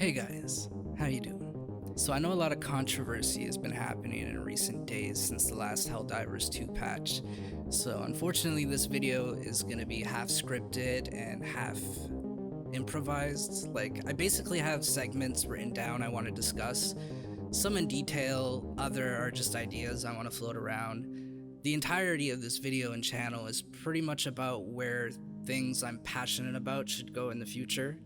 Hey guys, how you doing? So I know a lot of controversy has been happening in recent days since the last Helldivers 2 patch. So unfortunately this video is going to be half scripted and half improvised. Like, I basically have segments written down I want to discuss. Some in detail, other are just ideas I want to float around. The entirety of this video and channel is pretty much about where things I'm passionate about should go in the future,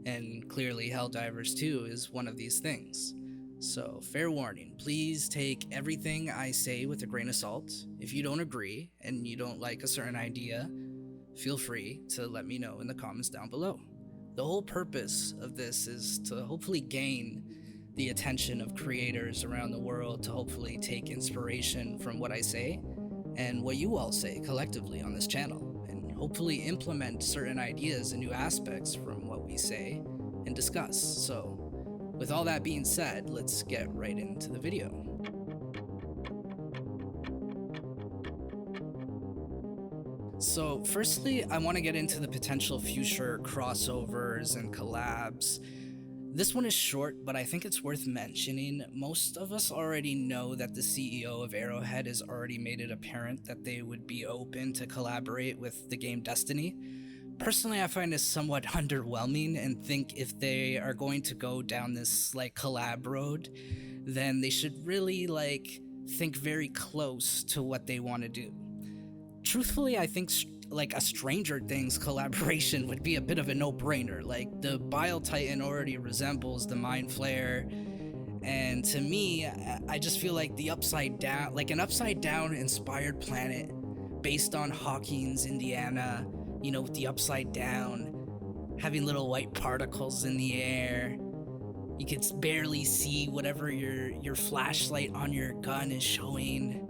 and clearly Helldivers 2 is one of these things. So, fair warning, please take everything I say with a grain of salt. If you don't agree and you don't like a certain idea, feel free to let me know in the comments down below. The whole purpose of this is to hopefully gain the attention of creators around the world, to hopefully take inspiration from what I say and what you all say collectively on this channel, and hopefully implement certain ideas and new aspects from what we say and discuss. So, with all that being said, let's get right into the video. So firstly, I want to get into the potential future crossovers and collabs. This one is short, but I think it's worth mentioning. Most of us already know that the CEO of Arrowhead has already made it apparent that they would be open to collaborate with the game Destiny. Personally, I find this somewhat underwhelming and think if they are going to go down this collab road, then they should really think very close to what they want to do. Truthfully, I think a Stranger Things collaboration would be a bit of a no-brainer. Like, the Bile Titan already resembles the Mind Flayer, and to me, I just feel like the Upside Down, an Upside Down inspired planet based on Hawkins, Indiana, you know, with the Upside Down, having little white particles in the air. You could barely see whatever your flashlight on your gun is showing.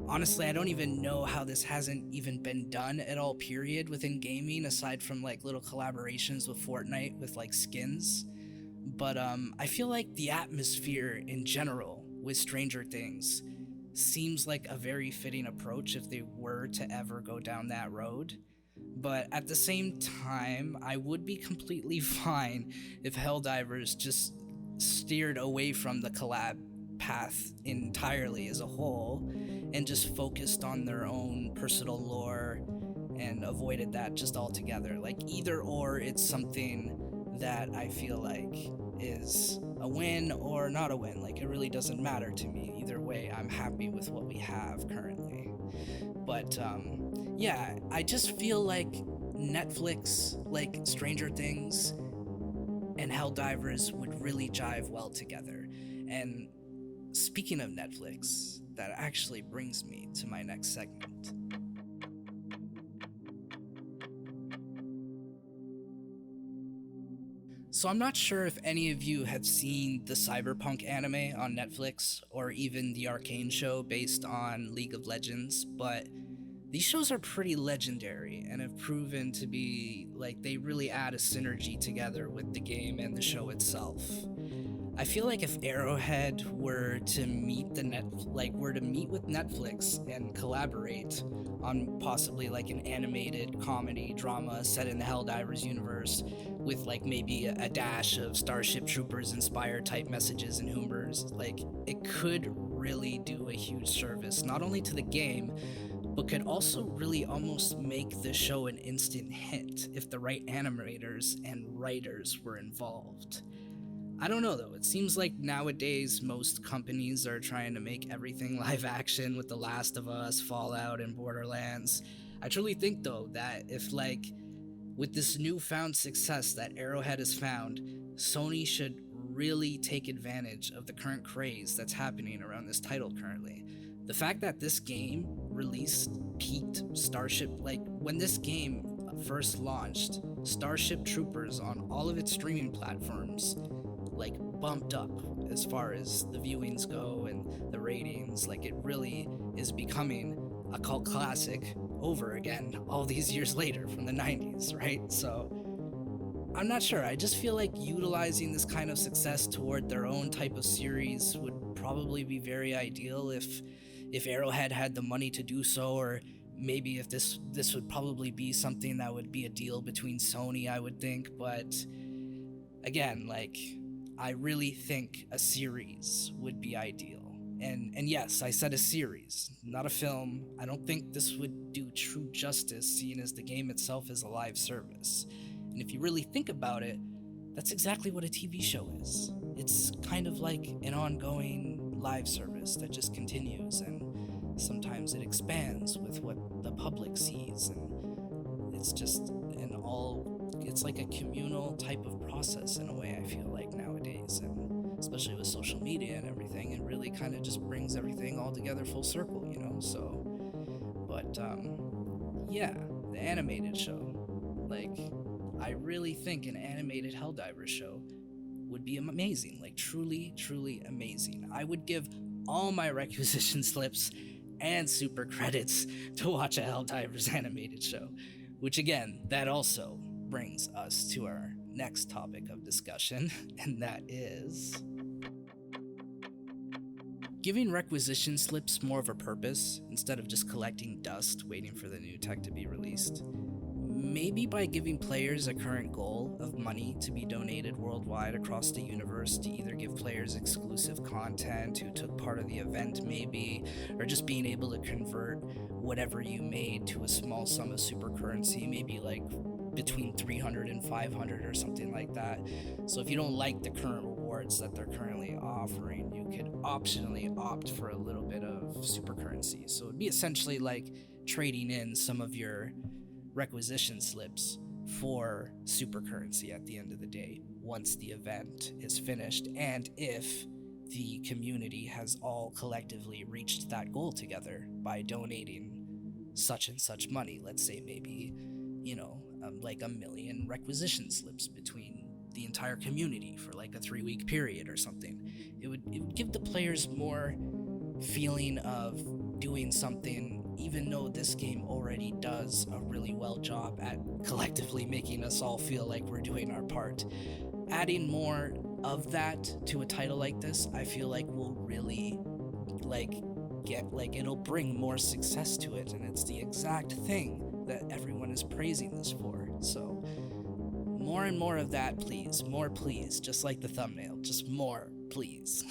Honestly, I don't even know how this hasn't even been done at all, period, within gaming, aside from little collaborations with Fortnite with skins. But I feel like the atmosphere in general with Stranger Things seems like a very fitting approach if they were to ever go down that road. But at the same time, I would be completely fine if Helldivers just steered away from the collab path entirely as a whole and just focused on their own personal lore and avoided that just altogether. Either or, it's something that I feel like is a win or not a win. It really doesn't matter to me. Either way, I'm happy with what we have currently. But yeah, I just feel like Netflix, Stranger Things, and Helldivers would really jive well together. And speaking of Netflix, that actually brings me to my next segment. So I'm not sure if any of you have seen the Cyberpunk anime on Netflix, or even the Arcane show based on League of Legends, but these shows are pretty legendary and have proven to be they really add a synergy together with the game and the show itself. I feel like if Arrowhead were to meet with Netflix and collaborate on possibly an animated comedy drama set in the Helldivers universe with maybe a dash of Starship Troopers inspired type messages and humors, it could really do a huge service not only to the game, but could also really almost make the show an instant hit if the right animators and writers were involved. I don't know though, it seems like nowadays most companies are trying to make everything live action with The Last of Us, Fallout, and Borderlands. I truly think though that if with this newfound success that Arrowhead has found, Sony should really take advantage of the current craze that's happening around this title currently. The fact that this game released peaked Starship, when this game first launched, Starship Troopers on all of its streaming platforms bumped up as far as the viewings go and the ratings. It really is becoming a cult classic over again all these years later from the 90s, right? So I'm not sure. I just feel like utilizing this kind of success toward their own type of series would probably be very ideal if Arrowhead had the money to do so, or maybe if this would probably be something that would be a deal between Sony, I would think. But again, I really think a series would be ideal. And yes, I said a series, not a film. I don't think this would do true justice, seeing as the game itself is a live service. And if you really think about it, that's exactly what a TV show is. It's kind of like an ongoing live service that just continues, and sometimes it expands with what the public sees, and it's like a communal type of process in a way, I feel like, nowadays, and especially with social media and everything, it really kind of just brings everything all together full circle, so, but, yeah, the animated show, like, I really think an animated Helldivers show would be amazing, like truly, truly amazing. I would give all my requisition slips and super credits to watch a Helldivers animated show, which again, that also brings us to our next topic of discussion, and that is giving requisition slips more of a purpose instead of just collecting dust waiting for the new tech to be released. Maybe by giving players a current goal of money to be donated worldwide across the universe to either give players exclusive content who took part of the event maybe, or just being able to convert whatever you made to a small sum of super currency, maybe like between 300 and 500 or something like that. So if you don't like the current rewards that they're currently offering, you could optionally opt for a little bit of super currency. So it'd be essentially like trading in some of your requisition slips for super currency at the end of the day once the event is finished, and if the community has all collectively reached that goal together by donating such and such money. Let's say maybe like 1 million requisition slips between the entire community for like a 3-week period or something. It would give the players more feeling of doing something, even though this game already does a really well job at collectively making us all feel like we're doing our part. Adding more of that to a title like this, I feel like will really it'll bring more success to it, and it's the exact thing that everyone is praising this for. So more and more of that, please. More, please. Just like the thumbnail. Just more, please.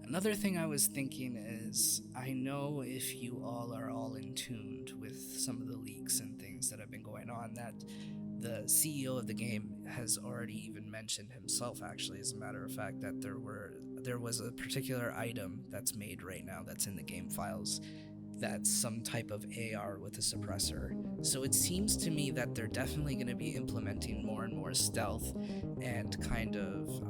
Another thing I was thinking is, I know if you all are all in tuned with some of the leaks and things that have been going on, that the CEO of the game has already even mentioned himself, actually, as a matter of fact, that there was a particular item that's made right now that's in the game files that's some type of AR with a suppressor. So it seems to me that they're definitely going to be implementing more and more stealth and kind of,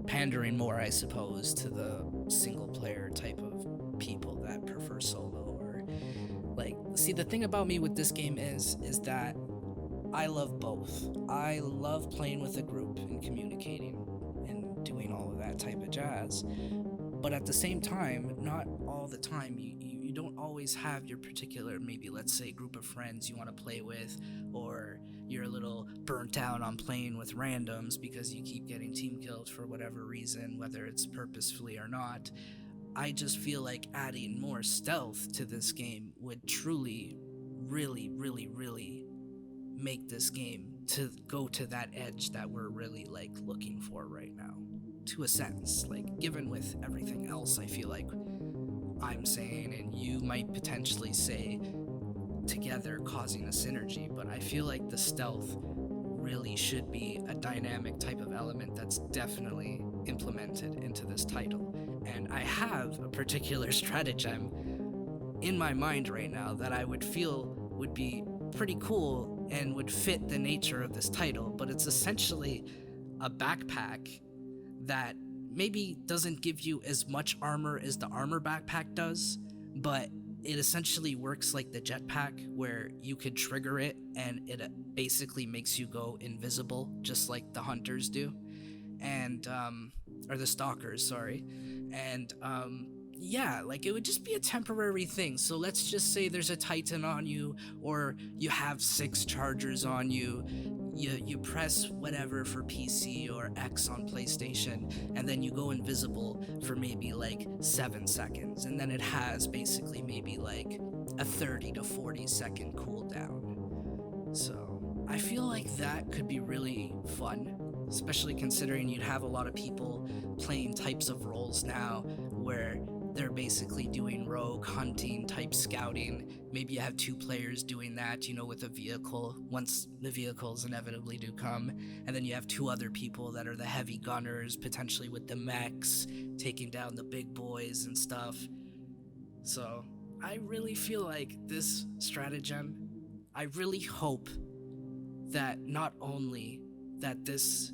pandering more, I suppose, to the single player type of people that prefer solo. Or the thing about me with this game is that I love both. I love playing with a group and communicating and doing all of that type of jazz. But at the same time, not all the time, you don't always have your particular, maybe let's say, group of friends you want to play with, or you're a little burnt out on playing with randoms because you keep getting team killed for whatever reason, whether it's purposefully or not. I just feel like adding more stealth to this game would truly, really, really, really make this game to go to that edge that we're really looking for right now. To a sense, given with everything else I feel like I'm saying and you might potentially say together, causing a synergy, but I feel like the stealth really should be a dynamic type of element that's definitely implemented into this title. And I have a particular stratagem in my mind right now that I would feel would be pretty cool and would fit the nature of this title, but it's essentially a backpack that maybe doesn't give you as much armor as the armor backpack does, but it essentially works like the jetpack, where you could trigger it and it basically makes you go invisible, just like the hunters do, and or the stalkers, sorry. And yeah, it would just be a temporary thing. So let's just say there's a Titan on you, or you have 6 chargers on you. You press whatever for PC or X on PlayStation, and then you go invisible for maybe 7 seconds, and then it has basically maybe a 30 to 40 second cooldown. So I feel like that could be really fun, especially considering you'd have a lot of people playing types of roles now where they're basically doing rogue, hunting, type scouting. Maybe you have two players doing that, with a vehicle, once the vehicles inevitably do come. And then you have two other people that are the heavy gunners, potentially with the mechs, taking down the big boys and stuff. So I really feel like this stratagem, I really hope that not only that this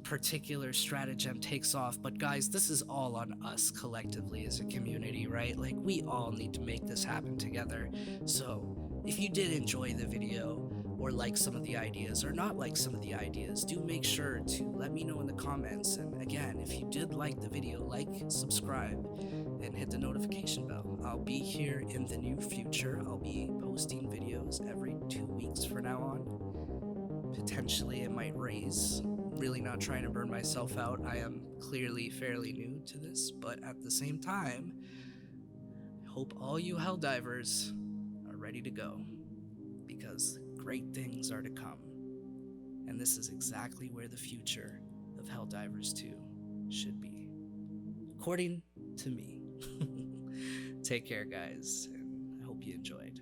particular stratagem takes off, but guys, this is all on us collectively as a community, right? Like, we all need to make this happen together. So if you did enjoy the video, or like some of the ideas, or not like some of the ideas, do make sure to let me know in the comments. And again, if you did like the video, like, subscribe, and hit the notification bell. I'll be here in the near future. I'll be posting videos every 2 weeks from now on. Potentially it might raise. Really not trying to burn myself out. I am clearly fairly new to this, but at the same time, I hope all you Helldivers are ready to go, because great things are to come. And this is exactly where the future of Helldivers 2 should be, according to me. Take care, guys, and I hope you enjoyed.